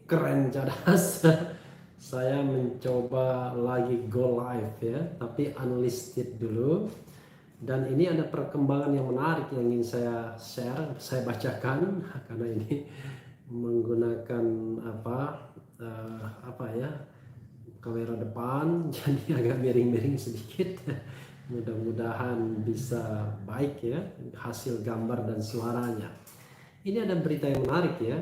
Keren cadas. Saya mencoba lagi go live ya, tapi unlisted dulu. Dan ini ada perkembangan yang menarik yang ingin saya share, saya bacakan karena ini menggunakan apa ya, kamera depan jadi agak miring-miring sedikit. Mudah-mudahan bisa baik ya hasil gambar dan suaranya. Ini ada berita yang menarik ya,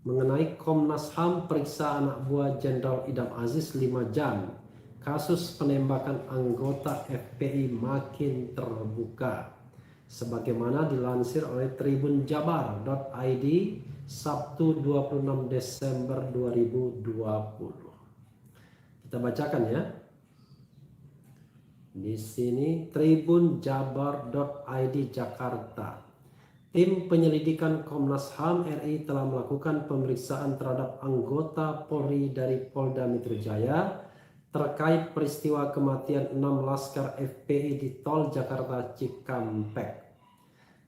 mengenai Komnas HAM periksa anak buah Jenderal Idam Aziz 5 jam. Kasus penembakan anggota FPI makin terbuka. Sebagaimana dilansir oleh tribunjabar.id Sabtu 26 Desember 2020. Kita bacakan ya. Di sini tribunjabar.id Jakarta. Tim penyelidikan Komnas HAM RI telah melakukan pemeriksaan terhadap anggota Polri dari Polda Metro Jaya terkait peristiwa kematian 6 laskar FPI di Tol Jakarta Cikampek.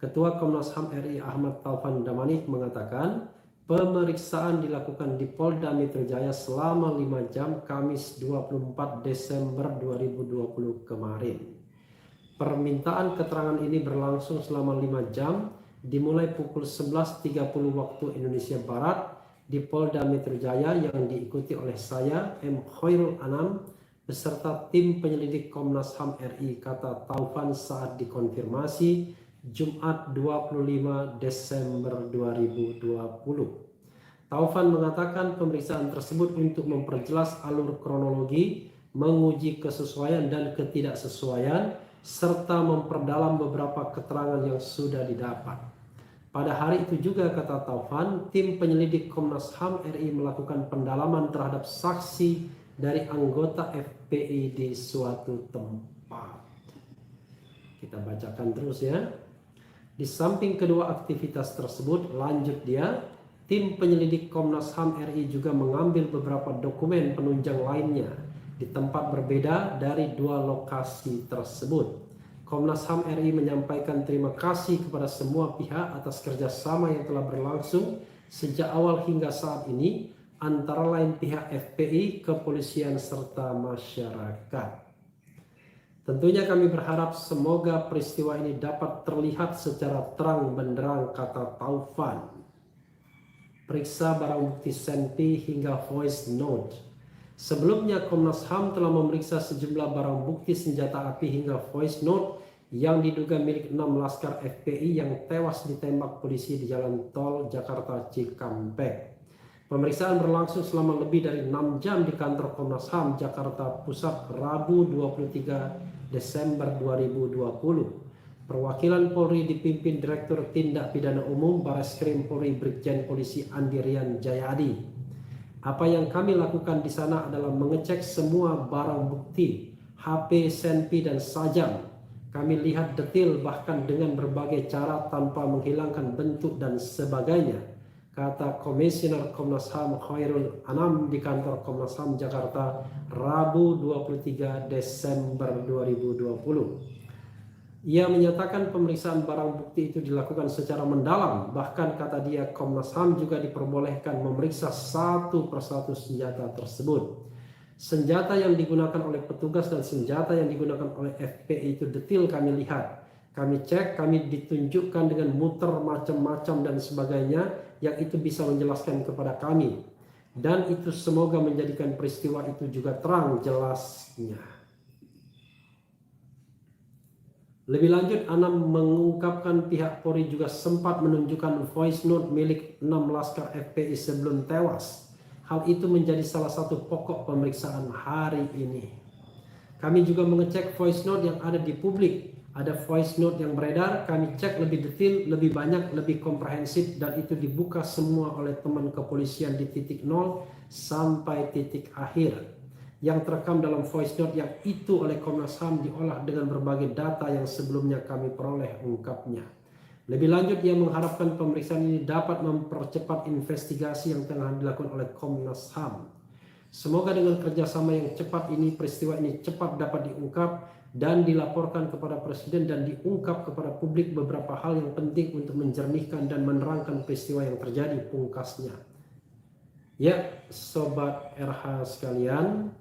Ketua Komnas HAM RI Ahmad Taufan Damanik mengatakan pemeriksaan dilakukan di Polda Metro Jaya selama 5 jam Kamis 24 Desember 2020 kemarin. Permintaan keterangan ini berlangsung selama 5 jam dimulai pukul 11.30 waktu Indonesia Barat di Polda Metro Jaya yang diikuti oleh saya M. Khairul Anam beserta tim penyelidik Komnas HAM RI, kata Taufan saat dikonfirmasi Jumat 25 Desember 2020. Taufan mengatakan pemeriksaan tersebut untuk memperjelas alur kronologi, menguji kesesuaian dan ketidaksesuaian, serta memperdalam beberapa keterangan yang sudah didapat. Pada hari itu juga, kata Taufan, tim penyelidik Komnas HAM RI melakukan pendalaman terhadap saksi dari anggota FPI di suatu tempat. Kita bacakan terus ya. Di samping kedua aktivitas tersebut, lanjut dia, tim penyelidik Komnas HAM RI juga mengambil beberapa dokumen penunjang lainnya di tempat berbeda dari dua lokasi tersebut. Komnas HAM RI menyampaikan terima kasih kepada semua pihak atas kerjasama yang telah berlangsung sejak awal hingga saat ini, antara lain pihak FPI, kepolisian, serta masyarakat. Tentunya kami berharap semoga peristiwa ini dapat terlihat secara terang benderang, kata Taufan. Periksa barang bukti senpi hingga voice note. Sebelumnya Komnas HAM telah memeriksa sejumlah barang bukti senjata api hingga voice note yang diduga milik 6 laskar FPI yang tewas ditembak polisi di jalan tol Jakarta Cikampek. Pemeriksaan berlangsung selama lebih dari 6 jam di kantor Komnas HAM Jakarta Pusat Rabu 23 Desember 2020. Perwakilan Polri dipimpin Direktur Tindak Pidana Umum Bareskrim Polri Brigjen Polisi Andirian Jayadi. Apa yang kami lakukan di sana adalah mengecek semua barang bukti, HP, senpi, dan sajam. Kami lihat detail bahkan dengan berbagai cara tanpa menghilangkan bentuk dan sebagainya, kata Komisioner Komnas HAM Khairul Anam di kantor Komnas HAM Jakarta Rabu 23 Desember 2020. Ia menyatakan pemeriksaan barang bukti itu dilakukan secara mendalam, bahkan kata dia Komnas HAM juga diperbolehkan memeriksa satu persatu senjata tersebut. Senjata yang digunakan oleh petugas dan senjata yang digunakan oleh FPI itu detail kami lihat. Kami cek, kami ditunjukkan dengan muter macam-macam dan sebagainya yang itu bisa menjelaskan kepada kami. Dan itu semoga menjadikan peristiwa itu juga terang jelasnya. Lebih lanjut, Anam mengungkapkan pihak Polri juga sempat menunjukkan voice note milik 6 laskar FPI sebelum tewas. Hal itu menjadi salah satu pokok pemeriksaan hari ini. Kami juga mengecek voice note yang ada di publik. Ada voice note yang beredar, kami cek lebih detail, lebih banyak, lebih komprehensif, dan itu dibuka semua oleh teman kepolisian di titik 0 sampai titik akhir. Yang terekam dalam voice note yang itu oleh Komnas HAM diolah dengan berbagai data yang sebelumnya kami peroleh, ungkapnya. Lebih lanjut, ia mengharapkan pemeriksaan ini dapat mempercepat investigasi yang tengah dilakukan oleh Komnas HAM. Semoga dengan kerjasama yang cepat ini, peristiwa ini cepat dapat diungkap dan dilaporkan kepada Presiden dan diungkap kepada publik beberapa hal yang penting untuk menjernihkan dan menerangkan peristiwa yang terjadi, pungkasnya. Ya, Sobat RH sekalian,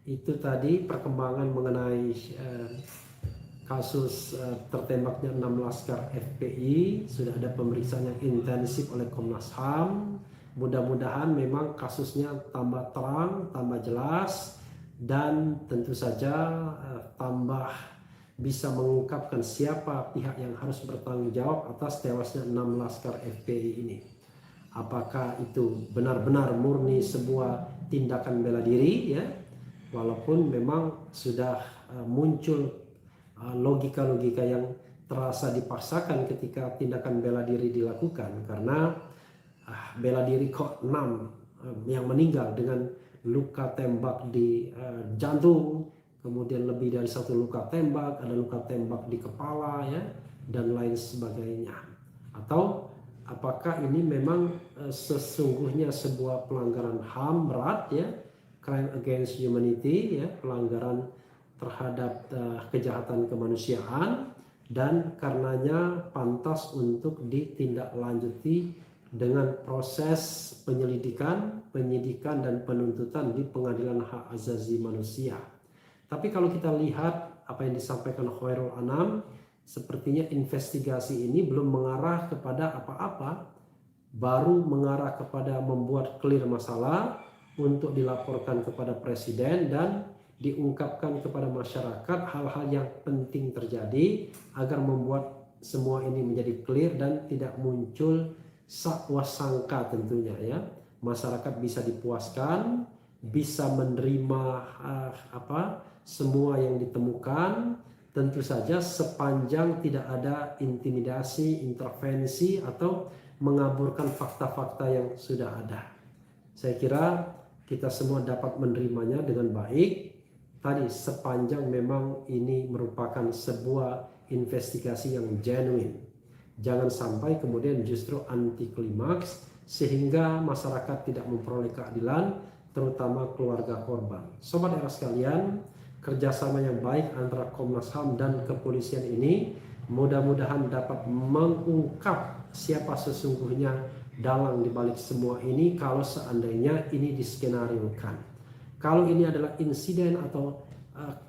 itu tadi perkembangan mengenai kasus tertembaknya 6 laskar FPI. Sudah ada pemeriksaan yang intensif oleh Komnas HAM. Mudah-mudahan memang kasusnya tambah terang, tambah jelas, dan tentu saja tambah bisa mengungkapkan siapa pihak yang harus bertanggung jawab atas tewasnya 6 laskar FPI ini. Apakah itu benar-benar murni sebuah tindakan bela diri, ya, walaupun memang sudah muncul logika-logika yang terasa dipaksakan ketika tindakan bela diri dilakukan, karena bela diri kok 6 yang meninggal dengan luka tembak di jantung, kemudian lebih dari 1 luka tembak, ada luka tembak di kepala, ya, dan lain sebagainya. Atau apakah ini memang sesungguhnya sebuah pelanggaran HAM berat, ya, crime against humanity, ya, pelanggaran terhadap kejahatan kemanusiaan, dan karenanya pantas untuk ditindaklanjuti dengan proses penyelidikan, penyidikan, dan penuntutan di Pengadilan Hak Asasi Manusia. Tapi kalau kita lihat apa yang disampaikan Khairul Anam, sepertinya investigasi ini belum mengarah kepada apa-apa, baru mengarah kepada membuat clear masalah untuk dilaporkan kepada Presiden dan diungkapkan kepada masyarakat hal-hal yang penting terjadi agar membuat semua ini menjadi clear dan tidak muncul sakwa sangka tentunya, ya. Masyarakat bisa dipuaskan, bisa menerima semua yang ditemukan, tentu saja sepanjang tidak ada intimidasi, intervensi, atau mengaburkan fakta-fakta yang sudah ada. Saya kira kita semua dapat menerimanya dengan baik. Tadi sepanjang memang ini merupakan sebuah investigasi yang genuine. Jangan sampai kemudian justru anti klimaks sehingga masyarakat tidak memperoleh keadilan, terutama keluarga korban. Sobat era sekalian, kerjasama yang baik antara Komnas HAM dan kepolisian ini mudah-mudahan dapat mengungkap siapa sesungguhnya dalang dibalik semua ini kalau seandainya ini diskenariokan. Kalau ini adalah insiden atau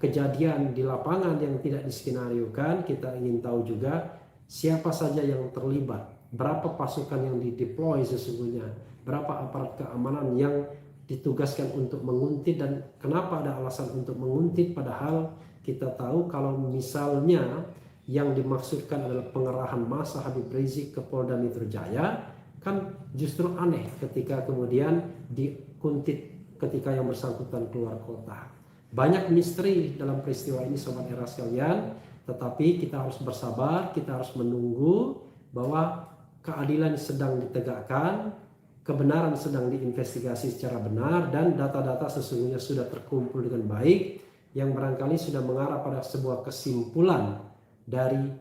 kejadian di lapangan yang tidak diskenariokan, kita ingin tahu juga siapa saja yang terlibat, berapa pasukan yang dideploy sesungguhnya, berapa aparat keamanan yang ditugaskan untuk menguntit, dan kenapa ada alasan untuk menguntit, padahal kita tahu kalau misalnya yang dimaksudkan adalah pengerahan massa Habib Rizik ke Polda Metro Jaya, kan justru aneh ketika kemudian dikuntit ketika yang bersangkutan keluar kota. Banyak misteri dalam peristiwa ini sobat era sekalian, tetapi kita harus bersabar, kita harus menunggu bahwa keadilan sedang ditegakkan, kebenaran sedang diinvestigasi secara benar, dan data-data sesungguhnya sudah terkumpul dengan baik yang barangkali sudah mengarah pada sebuah kesimpulan dari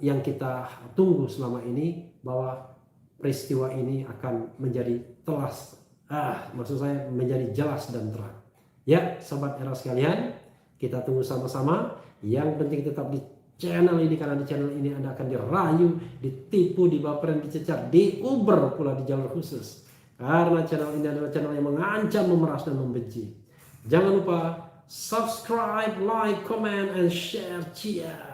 yang kita tunggu selama ini, bahwa peristiwa ini akan menjadi menjadi jelas dan terang. Ya, sobat era sekalian, kita tunggu sama-sama. Yang penting tetap di channel ini, karena di channel ini Anda akan dirayu, ditipu, dibaperin, dicecar, diuber pula di jalur khusus. Karena channel ini adalah channel yang mengancam, memeras, dan membenci. Jangan lupa subscribe, like, comment, and share. Cheers.